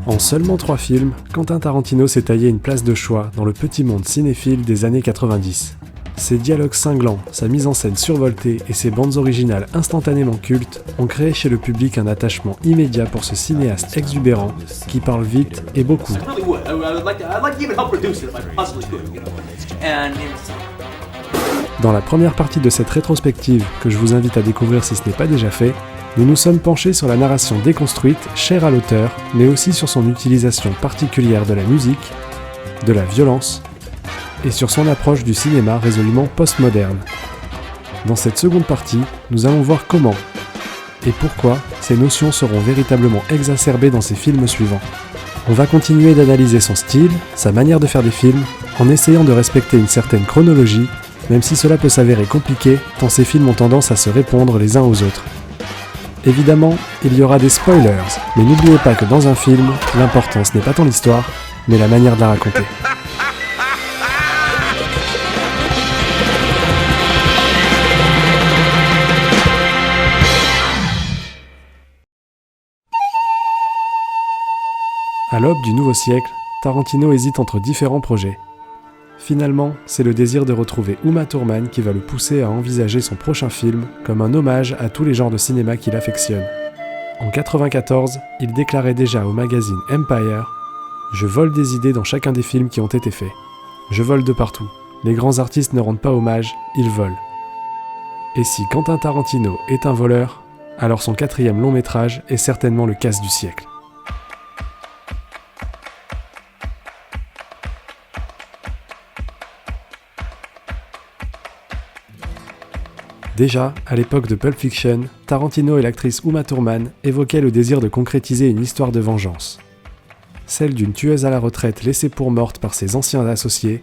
En seulement 3 films, Quentin Tarantino s'est taillé une place de choix dans le petit monde cinéphile des années 90. Ses dialogues cinglants, sa mise en scène survoltée et ses bandes originales instantanément cultes ont créé chez le public un attachement immédiat pour ce cinéaste exubérant qui parle vite et beaucoup. Dans la première partie de cette rétrospective, que je vous invite à découvrir si ce n'est pas déjà fait, nous nous sommes penchés sur la narration déconstruite, chère à l'auteur, mais aussi sur son utilisation particulière de la musique, de la violence, et sur son approche du cinéma résolument postmoderne. Dans cette seconde partie, nous allons voir comment et pourquoi ces notions seront véritablement exacerbées dans ses films suivants. On va continuer d'analyser son style, sa manière de faire des films, en essayant de respecter une certaine chronologie, même si cela peut s'avérer compliqué tant ces films ont tendance à se répondre les uns aux autres. Évidemment, il y aura des spoilers, mais n'oubliez pas que dans un film, l'important ce n'est pas tant l'histoire, mais la manière de la raconter. À l'aube du nouveau siècle, Tarantino hésite entre différents projets. Finalement, c'est le désir de retrouver Uma Thurman qui va le pousser à envisager son prochain film comme un hommage à tous les genres de cinéma qu'il affectionne. En 1994, il déclarait déjà au magazine Empire « Je vole des idées dans chacun des films qui ont été faits. Je vole de partout. Les grands artistes ne rendent pas hommage, ils volent. » Et si Quentin Tarantino est un voleur, alors son 4e long métrage est certainement le casse du siècle. Déjà, à l'époque de Pulp Fiction, Tarantino et l'actrice Uma Thurman évoquaient le désir de concrétiser une histoire de vengeance. Celle d'une tueuse à la retraite laissée pour morte par ses anciens associés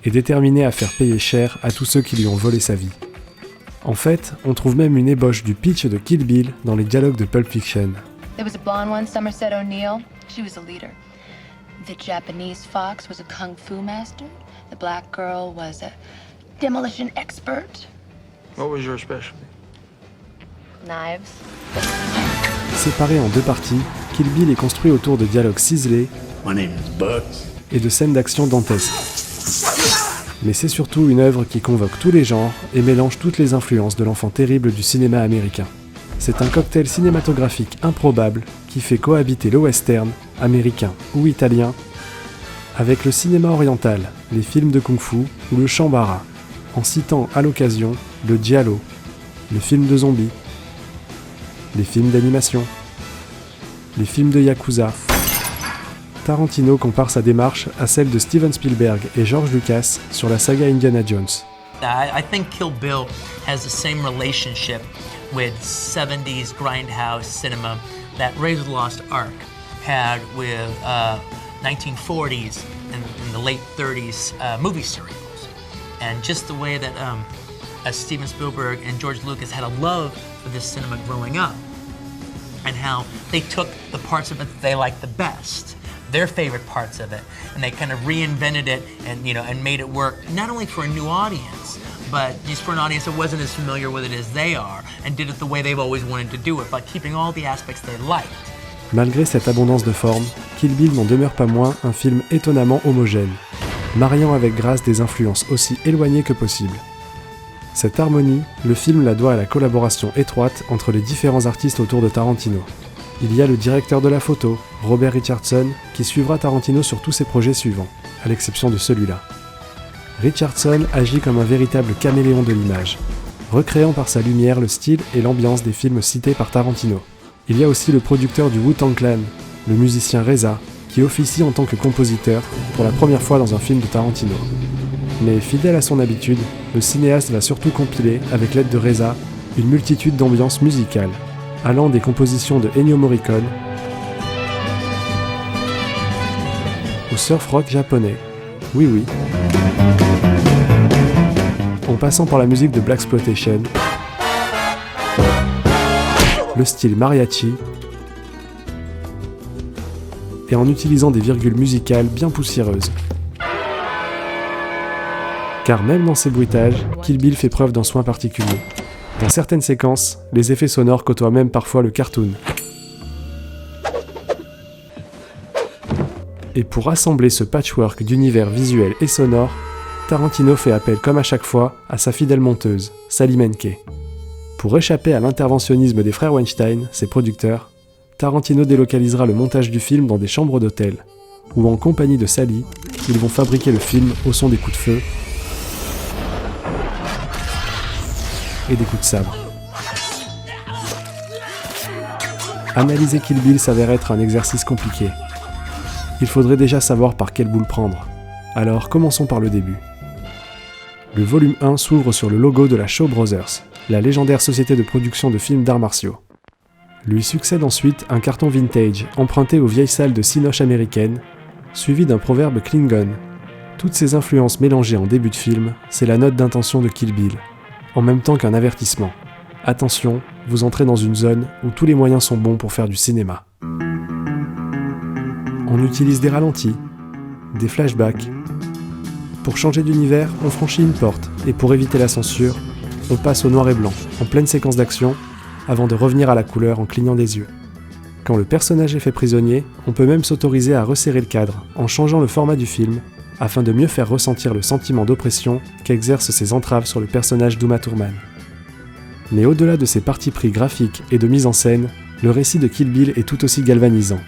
et déterminée à faire payer cher à tous ceux qui lui ont volé sa vie. En fait, on trouve même une ébauche du pitch de Kill Bill dans les dialogues de Pulp Fiction. There was a blonde one, Somerset O'Neill. She was a leader. The Japanese fox was a kung fu master. The black girl was a demolition expert. What was your specialty? Knives. Séparé en 2 parties, Kill Bill est construit autour de dialogues ciselés et de scènes d'action dantesques. Mais c'est surtout une œuvre qui convoque tous les genres et mélange toutes les influences de l'enfant terrible du cinéma américain. C'est un cocktail cinématographique improbable qui fait cohabiter le western, américain ou italien, avec le cinéma oriental, les films de kung-fu ou le shambara, en citant à l'occasion le giallo, le film de zombies, les films d'animation, les films de yakuza. Tarantino compare sa démarche à celle de Steven Spielberg et George Lucas sur la saga Indiana Jones. I think Kill Bill has the same relationship with 70s grindhouse cinema that Raiders of the Lost Ark had with 1940s and the late 30s movie serials. And just the way that Steven Spielberg and George Lucas had a love for this cinema growing up, and how they took the parts of it that they liked the best, their favorite parts of it, and they kind of reinvented it and made it work not only for a new audience, but just for an audience that wasn't as familiar with it as they are, and did it the way they've always wanted to do it, by keeping all the aspects they liked. Malgré cette abondance de formes, Kill Bill n'en demeure pas moins un film étonnamment homogène, mariant avec grâce des influences aussi éloignées que possible. Cette harmonie, le film la doit à la collaboration étroite entre les différents artistes autour de Tarantino. Il y a le directeur de la photo, Robert Richardson, qui suivra Tarantino sur tous ses projets suivants, à l'exception de celui-là. Richardson agit comme un véritable caméléon de l'image, recréant par sa lumière le style et l'ambiance des films cités par Tarantino. Il y a aussi le producteur du Wu-Tang Clan, le musicien Reza, qui officie en tant que compositeur pour la première fois dans un film de Tarantino. Mais fidèle à son habitude, le cinéaste va surtout compiler, avec l'aide de Reza, une multitude d'ambiances musicales, allant des compositions de Ennio Morricone au surf rock japonais, oui, en passant par la musique de Blaxploitation, le style mariachi, et en utilisant des virgules musicales bien poussiéreuses. Car même dans ses bruitages, Kill Bill fait preuve d'un soin particulier. Dans certaines séquences, les effets sonores côtoient même parfois le cartoon. Et pour assembler ce patchwork d'univers visuel et sonore, Tarantino fait appel comme à chaque fois à sa fidèle monteuse, Sally Menke. Pour échapper à l'interventionnisme des frères Weinstein, ses producteurs, Tarantino délocalisera le montage du film dans des chambres d'hôtel, où en compagnie de Sally, ils vont fabriquer le film au son des coups de feu et des coups de sabre. Analyser Kill Bill s'avère être un exercice compliqué. Il faudrait déjà savoir par quelle boule prendre. Alors commençons par le début. Le volume 1 s'ouvre sur le logo de la Shaw Brothers, la légendaire société de production de films d'arts martiaux. Lui succède ensuite un carton vintage emprunté aux vieilles salles de cinoche américaines, suivi d'un proverbe Klingon. Toutes ces influences mélangées en début de film, c'est la note d'intention de Kill Bill, en même temps qu'un avertissement. Attention, vous entrez dans une zone où tous les moyens sont bons pour faire du cinéma. On utilise des ralentis, des flashbacks. Pour changer d'univers, on franchit une porte, et pour éviter la censure, on passe au noir et blanc, en pleine séquence d'action, avant de revenir à la couleur en clignant des yeux. Quand le personnage est fait prisonnier, on peut même s'autoriser à resserrer le cadre, en changeant le format du film, afin de mieux faire ressentir le sentiment d'oppression qu'exercent ses entraves sur le personnage d'Uma Thurman. Mais au-delà de ses partis pris graphiques et de mise en scène, le récit de Kill Bill est tout aussi galvanisant.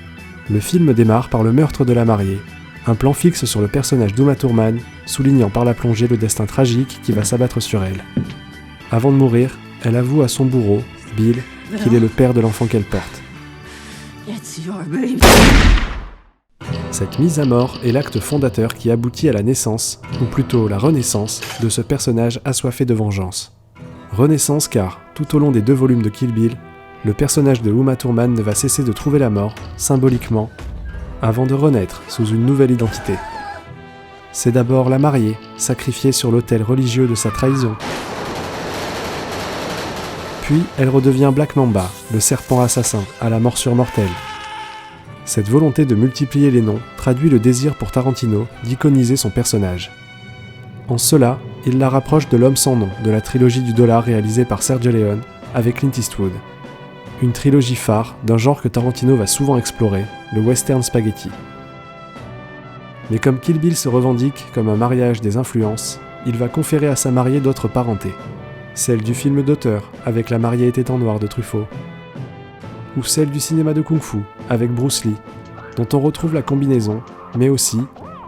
Le film démarre par le meurtre de la mariée, un plan fixe sur le personnage d'Uma Thurman, soulignant par la plongée le destin tragique qui va s'abattre sur elle. Avant de mourir, elle avoue à son bourreau, Bill, qu'il est le père de l'enfant qu'elle porte. Cette mise à mort est l'acte fondateur qui aboutit à la naissance, ou plutôt la renaissance, de ce personnage assoiffé de vengeance. Renaissance car, tout au long des 2 volumes de Kill Bill, le personnage de Uma Thurman ne va cesser de trouver la mort, symboliquement, avant de renaître sous une nouvelle identité. C'est d'abord la mariée, sacrifiée sur l'autel religieux de sa trahison. Puis elle redevient Black Mamba, le serpent assassin, à la morsure mortelle. Cette volonté de multiplier les noms traduit le désir pour Tarantino d'iconiser son personnage. En cela, il la rapproche de L'Homme sans nom de la trilogie du dollar réalisée par Sergio Leone avec Clint Eastwood. Une trilogie phare d'un genre que Tarantino va souvent explorer, le western spaghetti. Mais comme Kill Bill se revendique comme un mariage des influences, il va conférer à sa mariée d'autres parentés. Celle du film d'auteur, avec La mariée était en noir de Truffaut, ou celle du cinéma de kung-fu, avec Bruce Lee, dont on retrouve la combinaison, mais aussi,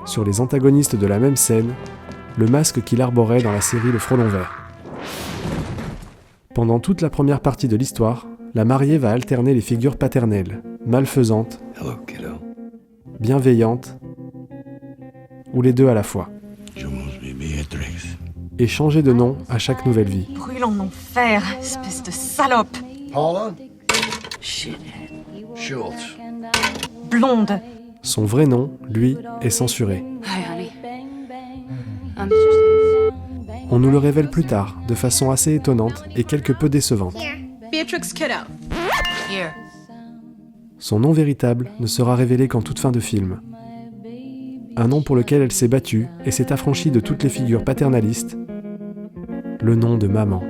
sur les antagonistes de la même scène, le masque qu'il arborait dans la série Le Frelon Vert. Pendant toute la première partie de l'histoire, la mariée va alterner les figures paternelles, malfaisantes, bienveillantes, ou les deux à la fois, et changer de nom à chaque nouvelle vie. Brûle en enfer, espèce de salope. Paula? Schultz. Blonde. Son vrai nom, lui, est censuré. Hi, honey. I'm just... On nous le révèle plus tard, de façon assez étonnante et quelque peu décevante. Beatrix Kiddo. Here. Son nom véritable ne sera révélé qu'en toute fin de film. Un nom pour lequel elle s'est battue et s'est affranchie de toutes les figures paternalistes, le nom de maman.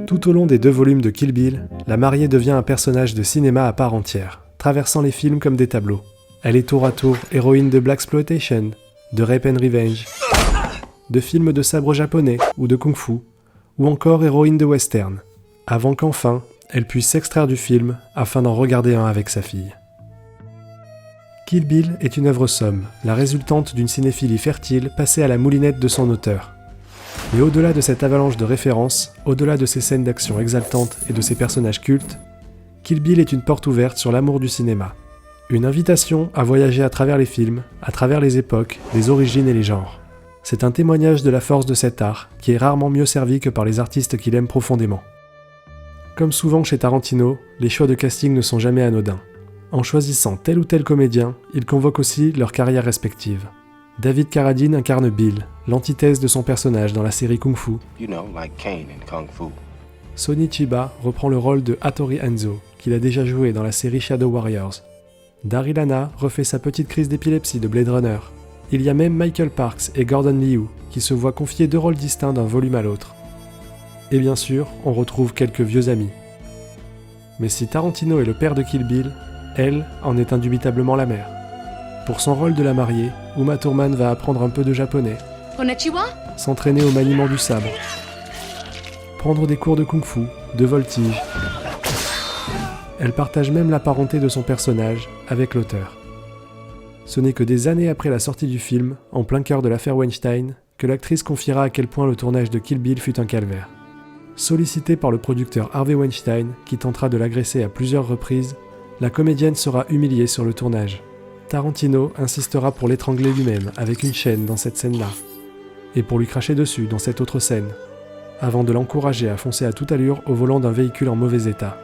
Tout au long des 2 volumes de Kill Bill, la mariée devient un personnage de cinéma à part entière, traversant les films comme des tableaux. Elle est tour à tour héroïne de blaxploitation, de rape and revenge, de films de sabre japonais ou de kung-fu, ou encore héroïne de western, avant qu'enfin, elle puisse s'extraire du film afin d'en regarder un avec sa fille. Kill Bill est une œuvre somme, la résultante d'une cinéphilie fertile passée à la moulinette de son auteur. Mais au-delà de cette avalanche de références, au-delà de ses scènes d'action exaltantes et de ses personnages cultes, Kill Bill est une porte ouverte sur l'amour du cinéma. Une invitation à voyager à travers les films, à travers les époques, les origines et les genres. C'est un témoignage de la force de cet art, qui est rarement mieux servi que par les artistes qu'il aime profondément. Comme souvent chez Tarantino, les choix de casting ne sont jamais anodins. En choisissant tel ou tel comédien, il convoque aussi leurs carrières respectives. David Carradine incarne Bill, l'antithèse de son personnage dans la série Kung Fu. Like Kane in Kung Fu. Sonny Chiba reprend le rôle de Hattori Hanzo, qu'il a déjà joué dans la série Shadow Warriors. Daryl Hannah refait sa petite crise d'épilepsie de Blade Runner. Il y a même Michael Parks et Gordon Liu, qui se voient confier 2 rôles distincts d'un volume à l'autre. Et bien sûr, on retrouve quelques vieux amis. Mais si Tarantino est le père de Kill Bill, elle en est indubitablement la mère. Pour son rôle de la mariée, Uma Thurman va apprendre un peu de japonais, Konnichiwa? s'entraîner au maniement du sabre, prendre des cours de kung-fu, de voltige. Elle partage même la parenté de son personnage avec l'auteur. Ce n'est que des années après la sortie du film, en plein cœur de l'affaire Weinstein, que l'actrice confiera à quel point le tournage de Kill Bill fut un calvaire. Sollicitée par le producteur Harvey Weinstein, qui tentera de l'agresser à plusieurs reprises, la comédienne sera humiliée sur le tournage. Tarantino insistera pour l'étrangler lui-même avec une chaîne dans cette scène-là, et pour lui cracher dessus dans cette autre scène, avant de l'encourager à foncer à toute allure au volant d'un véhicule en mauvais état.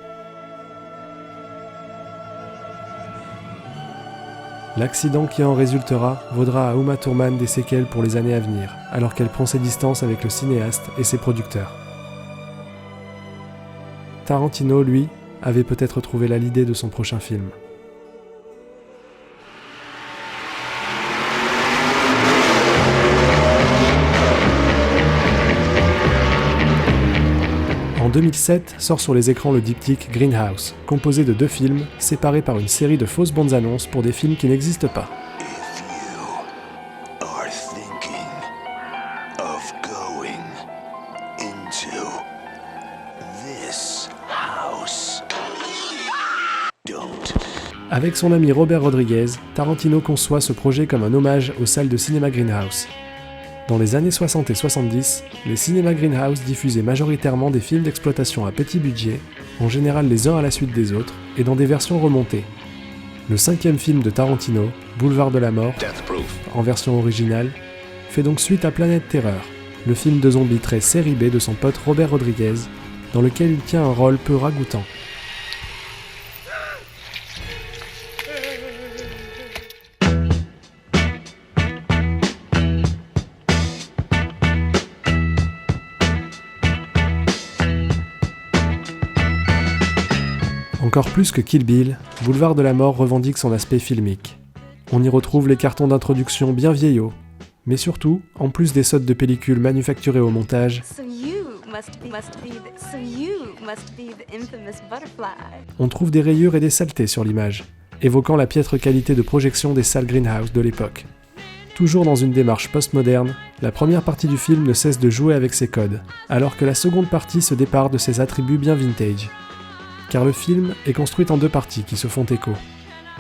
L'accident qui en résultera vaudra à Uma Thurman des séquelles pour les années à venir, alors qu'elle prend ses distances avec le cinéaste et ses producteurs. Tarantino, lui, avait peut-être trouvé l'idée de son prochain film. En 2007, sort sur les écrans le diptyque Greenhouse, composé de 2 films, séparés par une série de fausses bandes annonces pour des films qui n'existent pas. Avec son ami Robert Rodriguez, Tarantino conçoit ce projet comme un hommage aux salles de cinéma Greenhouse. Dans les années 60 et 70, les cinémas Greenhouse diffusaient majoritairement des films d'exploitation à petit budget, en général les uns à la suite des autres, et dans des versions remontées. Le 5e film de Tarantino, Boulevard de la Mort, en version originale, fait donc suite à Planète Terreur, le film de zombies très série B de son pote Robert Rodriguez, dans lequel il tient un rôle peu ragoûtant. Encore plus que Kill Bill, Boulevard de la Mort revendique son aspect filmique. On y retrouve les cartons d'introduction bien vieillots, mais surtout, en plus des sautes de pellicule manufacturées au montage, on trouve des rayures et des saletés sur l'image, évoquant la piètre qualité de projection des salles Greenhouse de l'époque. Toujours dans une démarche postmoderne, la première partie du film ne cesse de jouer avec ses codes, alors que la seconde partie se départ de ses attributs bien vintage. Car le film est construit en 2 parties qui se font écho.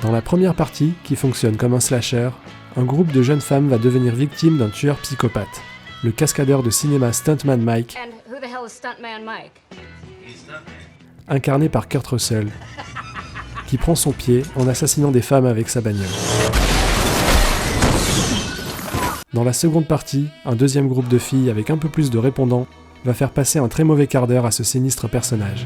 Dans la première partie, qui fonctionne comme un slasher, un groupe de jeunes femmes va devenir victime d'un tueur psychopathe, le cascadeur de cinéma Stuntman Mike, incarné par Kurt Russell, qui prend son pied en assassinant des femmes avec sa bagnole. Dans la seconde partie, un deuxième groupe de filles avec un peu plus de répondants va faire passer un très mauvais quart d'heure à ce sinistre personnage.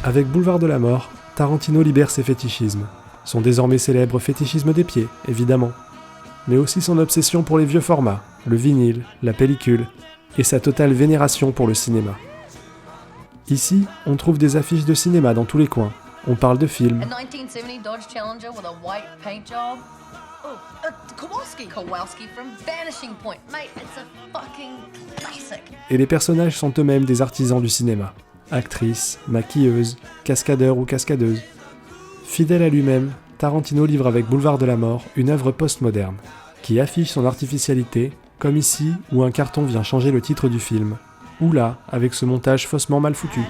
Avec Boulevard de la Mort, Tarantino libère ses fétichismes. Son désormais célèbre fétichisme des pieds, évidemment. Mais aussi son obsession pour les vieux formats, le vinyle, la pellicule, et sa totale vénération pour le cinéma. Ici, on trouve des affiches de cinéma dans tous les coins. On parle de films. Et les personnages sont eux-mêmes des artisans du cinéma. Actrice, maquilleuse, cascadeur ou cascadeuse. Fidèle à lui-même, Tarantino livre avec Boulevard de la Mort une œuvre postmoderne, qui affiche son artificialité, comme ici où un carton vient changer le titre du film, ou là, avec ce montage faussement mal foutu.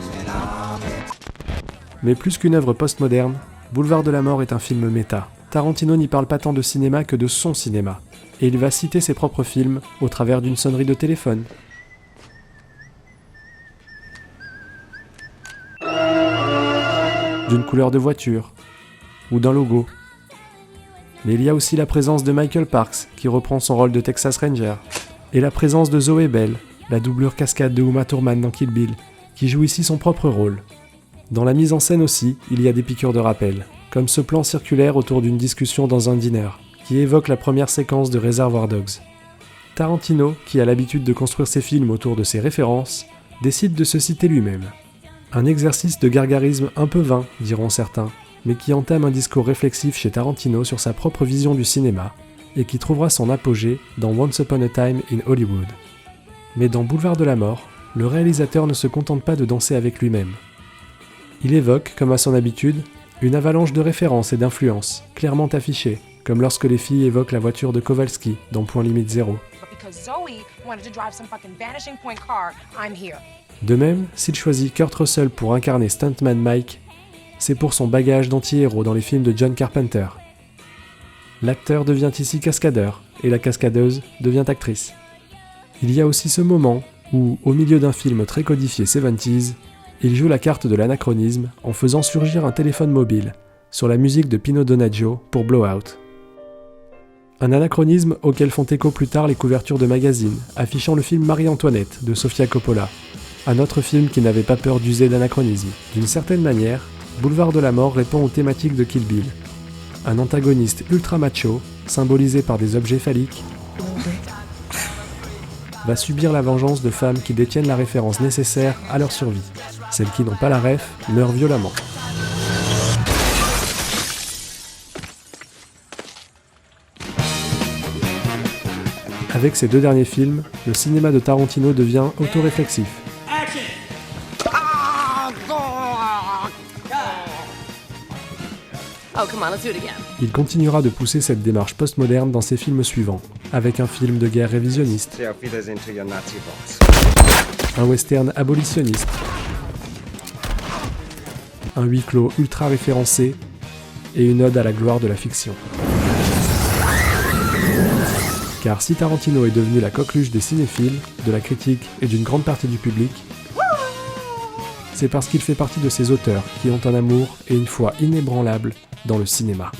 Mais plus qu'une œuvre postmoderne, Boulevard de la Mort est un film méta. Tarantino n'y parle pas tant de cinéma que de son cinéma, et il va citer ses propres films au travers d'une sonnerie de téléphone. D'une couleur de voiture, ou d'un logo. Mais il y a aussi la présence de Michael Parks, qui reprend son rôle de Texas Ranger, et la présence de Zoe Bell, la doublure cascade de Uma Thurman dans Kill Bill, qui joue ici son propre rôle. Dans la mise en scène aussi, il y a des piqûres de rappel, comme ce plan circulaire autour d'une discussion dans un diner, qui évoque la première séquence de Reservoir Dogs. Tarantino, qui a l'habitude de construire ses films autour de ses références, décide de se citer lui-même. Un exercice de gargarisme un peu vain, diront certains, mais qui entame un discours réflexif chez Tarantino sur sa propre vision du cinéma, et qui trouvera son apogée dans Once Upon a Time in Hollywood. Mais dans Boulevard de la Mort, le réalisateur ne se contente pas de danser avec lui-même. Il évoque, comme à son habitude, une avalanche de références et d'influences, clairement affichées, comme lorsque les filles évoquent la voiture de Kowalski dans Point Limite Zéro. De même, s'il choisit Kurt Russell pour incarner Stuntman Mike, c'est pour son bagage d'anti-héros dans les films de John Carpenter. L'acteur devient ici cascadeur, et la cascadeuse devient actrice. Il y a aussi ce moment où, au milieu d'un film très codifié 70s, il joue la carte de l'anachronisme en faisant surgir un téléphone mobile, sur la musique de Pino Donaggio pour Blowout. Un anachronisme auquel font écho plus tard les couvertures de magazines, affichant le film Marie-Antoinette de Sofia Coppola, un autre film qui n'avait pas peur d'user d'anachronisme. D'une certaine manière, Boulevard de la Mort répond aux thématiques de Kill Bill. Un antagoniste ultra macho, symbolisé par des objets phalliques, va subir la vengeance de femmes qui détiennent la référence nécessaire à leur survie. Celles qui n'ont pas la ref meurent violemment. Avec ces deux derniers films, le cinéma de Tarantino devient autoréflexif. Il continuera de pousser cette démarche postmoderne dans ses films suivants, avec un film de guerre révisionniste, un western abolitionniste, un huis clos ultra référencé et une ode à la gloire de la fiction. Car si Tarantino est devenu la coqueluche des cinéphiles, de la critique et d'une grande partie du public, c'est parce qu'il fait partie de ces auteurs qui ont un amour et une foi inébranlables dans le cinéma.